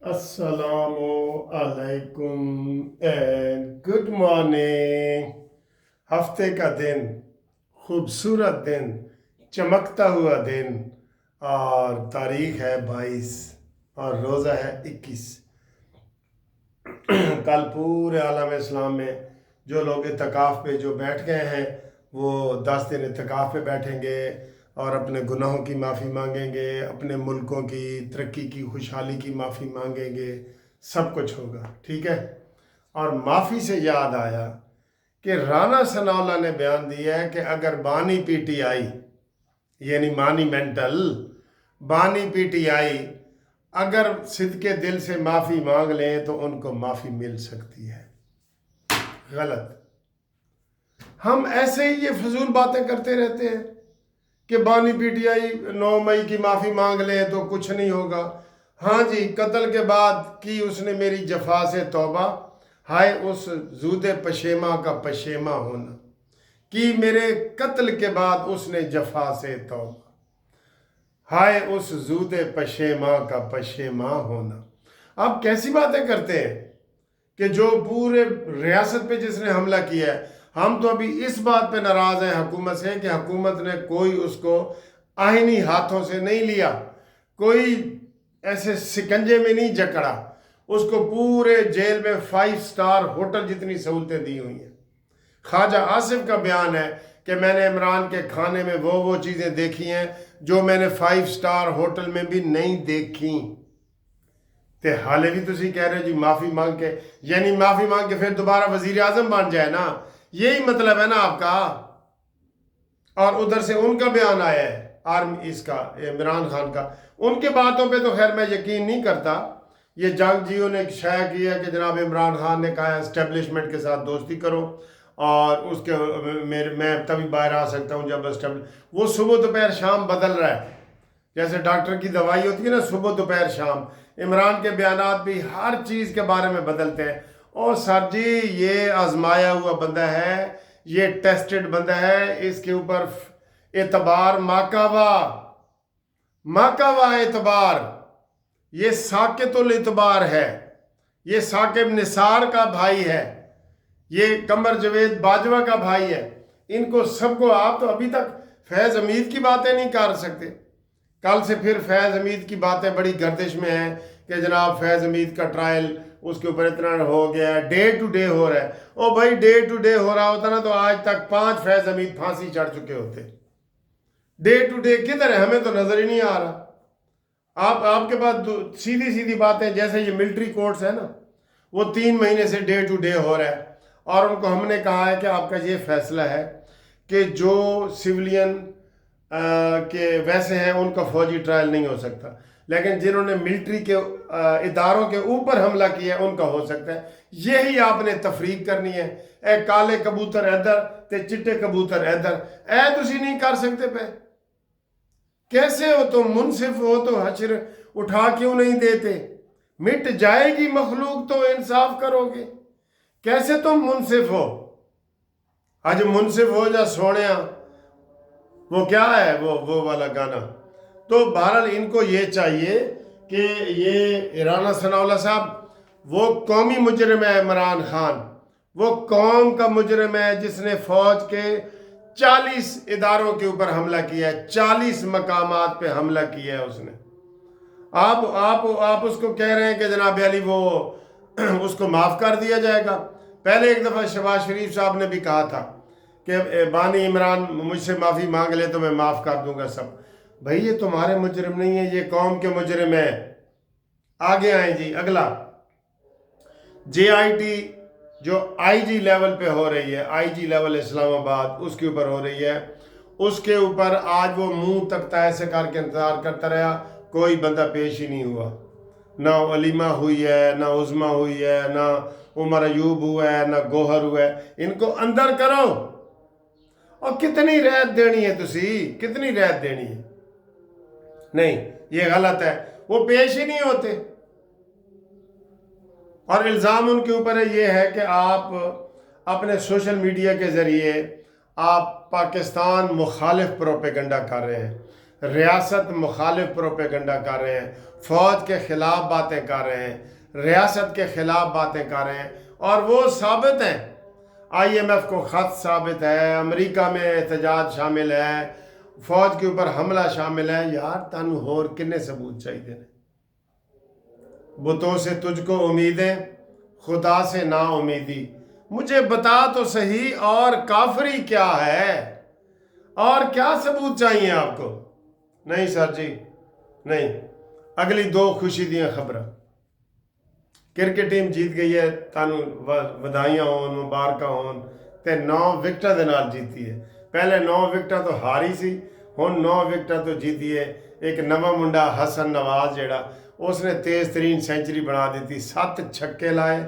السلام علیکم and good morning. ہفتے کا دن، خوبصورت دن، چمکتا ہوا دن، اور تاریخ ہے 22 اور روزہ ہے 21۔ کل پورے عالم اسلام میں جو لوگ اعتکاف پہ جو بیٹھ گئے ہیں وہ 10 دن اعتکاف پہ بیٹھیں گے اور اپنے گناہوں کی معافی مانگیں گے، اپنے ملکوں کی ترقی کی، خوشحالی کی معافی مانگیں گے، سب کچھ ہوگا، ٹھیک ہے۔ اور معافی سے یاد آیا کہ رانا ثناء اللہ نے بیان دیا ہے کہ اگر بانی پی ٹی آئی یعنی مانیمنٹل بانی پی ٹی آئی اگر صدقے دل سے معافی مانگ لیں تو ان کو معافی مل سکتی ہے۔ غلط۔ ہم ایسے ہی یہ فضول باتیں کرتے رہتے ہیں کہ بانی پی ٹی آئی 9 مئی کی معافی مانگ لیں تو کچھ نہیں ہوگا۔ ہاں جی، قتل کے بعد کی اس نے میری جفا سے توبہ، ہائے اس زود پشیماں کا پشیماں ہونا، کی میرے قتل کے بعد اس نے جفا سے توبہ، ہائے اس زود پشیماں کا پشیماں ہونا۔ آپ کیسی باتیں کرتے ہیں کہ جو پورے ریاست پہ جس نے حملہ کیا ہے، ہم تو ابھی اس بات پہ ناراض ہیں حکومت سے کہ حکومت نے کوئی اس کو آئینی ہاتھوں سے نہیں لیا، کوئی ایسے سکنجے میں نہیں جکڑا، اس کو پورے جیل میں 5 سٹار ہوٹل جتنی سہولتیں دی ہوئی ہیں۔ خواجہ آصف کا بیان ہے کہ میں نے عمران کے کھانے میں وہ چیزیں دیکھی ہیں جو میں نے 5 سٹار ہوٹل میں بھی نہیں دیکھی۔ تے حالے بھی تسی کہہ رہے جی معافی مانگ کے، یعنی معافی مانگ کے پھر دوبارہ وزیر اعظم بن جائے نا، یہی مطلب ہے نا آپ کا۔ اور ادھر سے ان کا بیان آیا ہے آرمی اس کا عمران خان کا، ان کے باتوں پہ تو خیر میں یقین نہیں کرتا۔ یہ جنگ جیوں نے شائع کیا کہ جناب عمران خان نے کہا اسٹیبلشمنٹ کے ساتھ دوستی کرو، اور اس کے میں تبھی باہر آ سکتا ہوں جب وہ صبح دوپہر شام بدل رہا ہے، جیسے ڈاکٹر کی دوائی ہوتی ہے نا صبح دوپہر شام۔ عمران کے بیانات بھی ہر چیز کے بارے میں بدلتے ہیں۔ اور سر جی یہ آزمایا ہوا بندہ ہے، یہ ٹیسٹڈ بندہ ہے، اس کے اوپر اعتبار ماکاوا اعتبار، یہ ساکت الاعتبار ہے، یہ ثاقب نثار کا بھائی ہے، یہ قمر جاوید باجوہ کا بھائی ہے۔ ان کو سب کو آپ تو ابھی تک فیض حمید کی باتیں نہیں کر سکتے۔ کل سے پھر فیض حمید کی باتیں بڑی گردش میں ہیں کہ جناب فیض حمید کا ٹرائل اس کے اوپر اتنا ہو گیا ہے، ڈے ٹو ڈے ہو رہا ہے۔ او بھائی ڈے ٹو ڈے ہو رہا ہوتا نا تو آج تک 5 فیض حمید پھانسی چڑھ چکے ہوتے۔ ڈے ٹو ڈے کدھر ہے؟ ہمیں تو نظر ہی نہیں آ رہا۔ آپ کے پاس سیدھی باتیں، جیسے یہ ملٹری کورٹس ہے نا، وہ 3 مہینے سے ڈے ٹو ڈے ہو رہا ہے، اور ان کو ہم نے کہا ہے کہ آپ کا یہ فیصلہ ہے کہ جو سیولین کہ ویسے ہیں ان کا فوجی ٹرائل نہیں ہو سکتا، لیکن جنہوں نے ملٹری کے اداروں کے اوپر حملہ کیا ہے ان کا ہو سکتا ہے۔ یہی آپ نے تفریق کرنی ہے، اے کالے کبوتر ادھر تے چٹے کبوتر ادھر، اے تسی نہیں کر سکتے پہ؟ کیسے ہو تم؟ منصف ہو تو حشر اٹھا کیوں نہیں دیتے؟ مٹ جائے گی مخلوق تو انصاف کرو گے، کیسے تم منصف ہو؟ آج منصف ہو جا سونیا، وہ کیا ہے وہ والا گانا۔ تو بہرحال ان کو یہ چاہیے کہ یہ رانا ثناء اللہ صاحب وہ قومی مجرم ہے، عمران خان وہ قوم کا مجرم ہے جس نے فوج کے 40 اداروں کے اوپر حملہ کیا ہے، 40 مقامات پہ حملہ کیا ہے اس نے۔ آپ اس کو کہہ رہے ہیں کہ جناب علی وہ اس کو معاف کر دیا جائے گا۔ پہلے ایک دفعہ شہباز شریف صاحب نے بھی کہا تھا کہ بانی عمران مجھ سے معافی مانگ لے تو میں معاف کر دوں گا سب۔ بھئی یہ تمہارے مجرم نہیں ہیں، یہ قوم کے مجرم ہیں۔ آگے آئیں جی، اگلا جے آئی ٹی جو آئی جی لیول پہ ہو رہی ہے، آئی جی لیول اسلام آباد، اس کے اوپر ہو رہی ہے، اس کے اوپر آج وہ منہ تکتا ایسے کر کے انتظار کرتا رہا، کوئی بندہ پیش ہی نہیں ہوا۔ نہ علیمہ ہوئی ہے، نہ عظمہ ہوئی ہے، نہ عمر ایوب ہوا ہے، نہ گوہر ہوا ہے۔ ان کو اندر کرو۔ اور کتنی رعایت دینی ہے تسی؟ کتنی رعایت دینی ہے؟ نہیں، یہ غلط ہے، وہ پیش ہی نہیں ہوتے۔ اور الزام ان کے اوپر یہ ہے کہ آپ اپنے سوشل میڈیا کے ذریعے آپ پاکستان مخالف پروپیگنڈا کر رہے ہیں۔ ریاست مخالف پروپیگنڈا کر رہے ہیں، فوج کے خلاف باتیں کر رہے ہیں، ریاست کے خلاف باتیں کر رہے ہیں، اور وہ ثابت ہیں۔ IMF کو خط ثابت ہے، امریکہ میں احتجاج شامل ہے، فوج کے اوپر حملہ شامل ہے۔ یار تانوں ہور کنے ثبوت چاہیے؟ بتوں سے تجھ کو امیدیں، خدا سے نا امیدی۔ مجھے بتا تو صحیح اور کافری کیا ہے، اور کیا ثبوت چاہیے آپ کو؟ نہیں سر جی نہیں۔ اگلی 2 خوشی دیاں خبریں۔ کرکٹ ٹیم جیت گئی ہے، تانوں ودائیاں ہون، مبارکہ ہون، تے 9 وکٹاں دے نال جیتی ہے۔ پہلے 9 وکٹاں تو ہاری سی، ہن 9 وکٹاں تو جیتی ہے۔ ایک نواں منڈا حسن نواز جیڑا، اس نے تیز ترین سینچری بنا دیتی، 7 چھکے لائے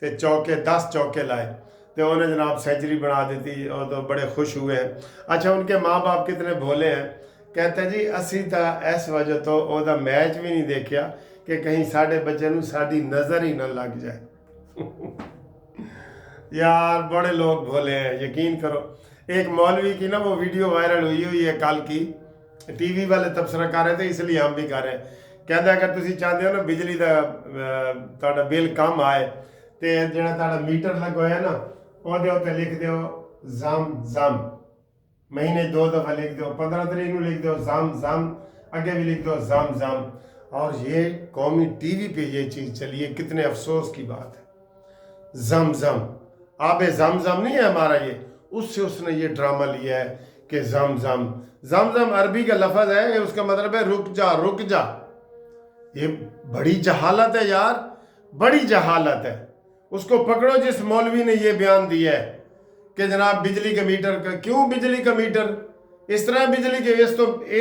تے چوکے 10 چوکے لائے تے انہیں جناب سینچری بنا دیتی، اور تو بڑے خوش ہوئے ہیں۔ اچھا ان کے ماں باپ کتنے بھولے ہیں، کہتے جی اسی تا اس وجہ تو او دا میچ بھی نہیں دیکھیا کہ کہیں ساڑھے بچے نوں ساڑھی نظر ہی نہ لگ جائے۔ یار بڑے لوگ بھولے ہیں، یقین کرو۔ ایک مولوی کی نا وہ ویڈیو وائرل ہوئی ہے کل کی، ٹی وی والے تبصرہ کر رہے تھے، اس لیے ہم بھی کر رہے ہیں۔ کہتا ہے اگر تسی چاہتے ہو نا بجلی دا تہاڈا بل کم آئے تے جڑا تہاڈا میٹر لگا ہے نا او دے اوتے لکھ دیو زم زم، مہینے 2 دفعہ لکھ دیو، 15 تاریخ نو لکھ دیو زم زم، اگے بھی لکھ دو زم زم۔ اور یہ قومی ٹی وی پہ یہ چیز چلی ہے، کتنے افسوس کی بات ہے۔ زم زم، آب زم زم نہیں ہے ہمارا، یہ اس نے یہ ڈرامہ لیا ہے کہ زم زم زم زم عربی کا لفظ ہے، اس کا مطلب ہے رک جا رک جا۔ یہ بڑی جہالت ہے یار، بڑی جہالت ہے۔ اس کو پکڑو جس مولوی نے یہ بیان دیا ہے کہ جناب بجلی کا میٹر کا، کیوں بجلی کا میٹر اس طرح بجلی کے،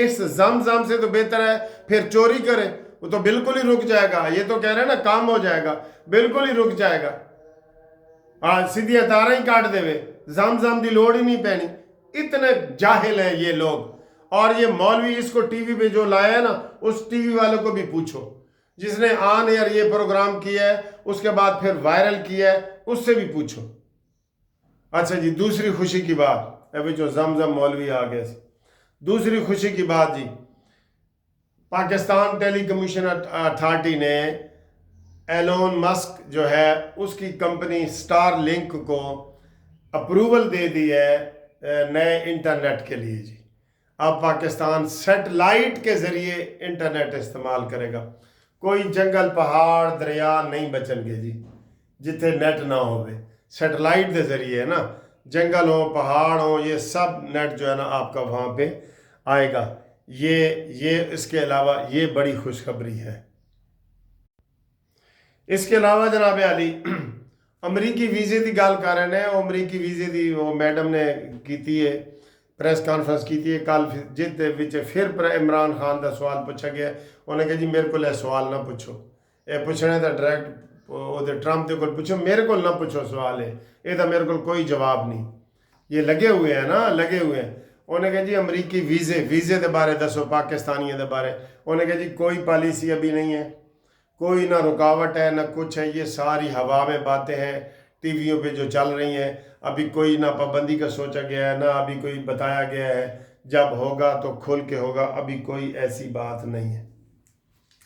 اس زم زم سے تو بہتر ہے پھر چوری کرے، وہ تو بالکل ہی رک جائے گا۔ یہ تو کہہ رہے ہیں نا کام ہو جائے گا، بالکل ہی رک جائے گا، سیدھی تاریں ہی کاٹ دے وے، زم زم دی لوڑ ہی نہیں پینی۔ اتنے جاہل ہیں یہ لوگ۔ اور یہ مولوی اس کو ٹی وی پہ جو لایا ہے نا، اس ٹی وی والوں کو بھی پوچھو، جس نے آن ایئر یہ پروگرام کیا ہے، اس کے بعد پھر وائرل کیا ہے، اس سے بھی پوچھو۔ اچھا جی دوسری خوشی کی بات، ابھی جو زم مولوی آ گئے، دوسری خوشی کی بات جی، پاکستان ٹیلی کمیشن اتھارٹی نے ایلون مسک جو ہے اس کی کمپنی سٹار لنک کو اپروول دے دی ہے نئے انٹرنیٹ کے لیے جی۔ اب پاکستان سیٹلائٹ کے ذریعے انٹرنیٹ استعمال کرے گا، کوئی جنگل پہاڑ دریا نہیں بچن گے جی جتھے نیٹ نہ ہوئے، سیٹلائٹ کے ذریعے ہے نا، جنگل ہو پہاڑ ہو یہ سب نیٹ جو ہے نا آپ کا وہاں پہ آئے گا۔ یہ اس کے علاوہ یہ بڑی خوشخبری ہے۔ اس کے علاوہ جناب علی امریکی ویزے دی گل کر رہے ہیں، امریکی ویزے دی وہ میڈم نے کیتی ہے پریس کانفرنس کیتی ہے کل، جس وچ پھر عمران خان دا سوال پوچھا گیا، انہوں نے کہا جی میرے کو سوال نہ پوچھو، یہ پوچھنے دا ڈائریکٹ ٹرمپ دے کول پوچھو، میرے کو نہ پوچھو سوال ہے، یہ دا میرے کو کوئی جواب نہیں۔ یہ لگے ہوئے ہیں نا، لگے ہوئے ہیں۔ انہوں نے کہا جی امریکی ویزے دے بارے دسو، پاکستانیوں دے بارے۔ انہوں نے کہا جی کوئی پالیسی ابھی نہیں ہے، کوئی نہ رکاوٹ ہے نہ کچھ ہے، یہ ساری ہوا میں باتیں ہیں ٹی ویوں پہ جو چل رہی ہیں، ابھی کوئی نہ پابندی کا سوچا گیا ہے نہ ابھی کوئی بتایا گیا ہے، جب ہوگا تو کھل کے ہوگا، ابھی کوئی ایسی بات نہیں ہے۔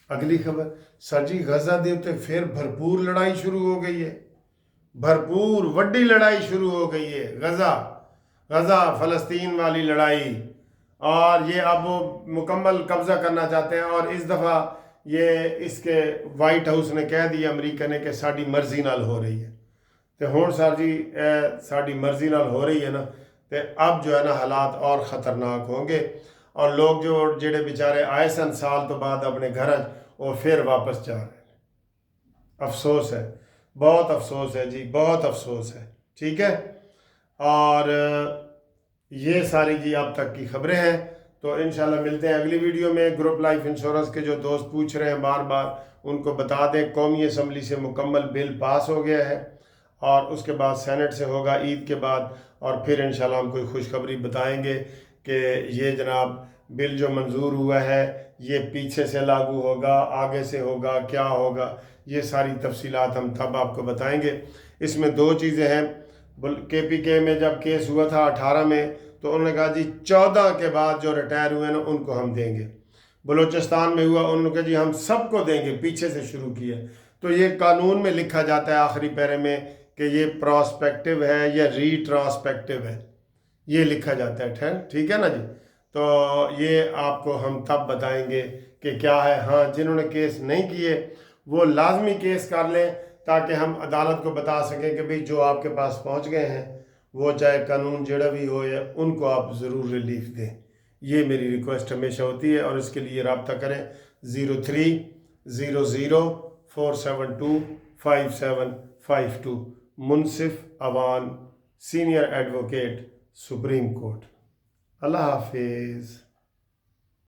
اگلی خبر سر جی، غزہ دے تے پھر بھرپور لڑائی شروع ہو گئی ہے، بھرپور وڈی لڑائی شروع ہو گئی ہے، غزہ فلسطین والی لڑائی، اور یہ اب وہ مکمل قبضہ کرنا چاہتے ہیں، اور اس دفعہ یہ اس کے وائٹ ہاؤس نے کہہ دیا امریکہ نے کہ ساڑی مرضی نال ہو رہی ہے۔ تو ہون سر جی ساڑی مرضی نال ہو رہی ہے نا، تو اب جو ہے نا حالات اور خطرناک ہوں گے، اور لوگ جو جڑے بیچارے آئے سن سال تو بعد اپنے گھر وہ پھر واپس جا رہے ہیں۔ افسوس ہے، بہت افسوس ہے جی، بہت افسوس ہے، ٹھیک ہے۔ اور یہ ساری جی اب تک کی خبریں ہیں، تو انشاءاللہ ملتے ہیں اگلی ویڈیو میں۔ گروپ لائف انشورنس کے جو دوست پوچھ رہے ہیں بار بار، ان کو بتا دیں قومی اسمبلی سے مکمل بل پاس ہو گیا ہے، اور اس کے بعد سینٹ سے ہوگا عید کے بعد، اور پھر انشاءاللہ ہم کوئی خوشخبری بتائیں گے کہ یہ جناب بل جو منظور ہوا ہے یہ پیچھے سے لاگو ہوگا، آگے سے ہوگا، کیا ہوگا، یہ ساری تفصیلات ہم تب آپ کو بتائیں گے۔ اس میں 2 چیزیں ہیں، کے پی کے میں جب کیس ہوا تھا 18 میں، تو انہوں نے کہا جی 14 کے بعد جو ریٹائر ہوئے نا ان کو ہم دیں گے. بلوچستان میں ہوا، انہوں نے کہا جی ہم سب کو دیں گے، پیچھے سے شروع کیا. تو یہ قانون میں لکھا جاتا ہے آخری پیرے میں کہ یہ پراسپیکٹو ہے یا ریٹراسپیکٹو ہے، یہ لکھا جاتا ہے. ٹھیک ہے نا جی. تو یہ آپ کو ہم تب بتائیں گے کہ کیا ہے. ہاں جنہوں نے کیس نہیں کیے وہ لازمی کیس کر لیں تاکہ ہم عدالت کو بتا سکیں کہ بھئی جو آپ کے پاس پہنچ گئے ہیں وہ چاہے قانون جڑا بھی ہو یا ان کو آپ ضرور ریلیف دیں. یہ میری ریکویسٹ ہمیشہ ہوتی ہے، اور اس کے لیے رابطہ کریں 030047255752. Munsif Awan, senior advocate, supreme court. اللہ حافظ.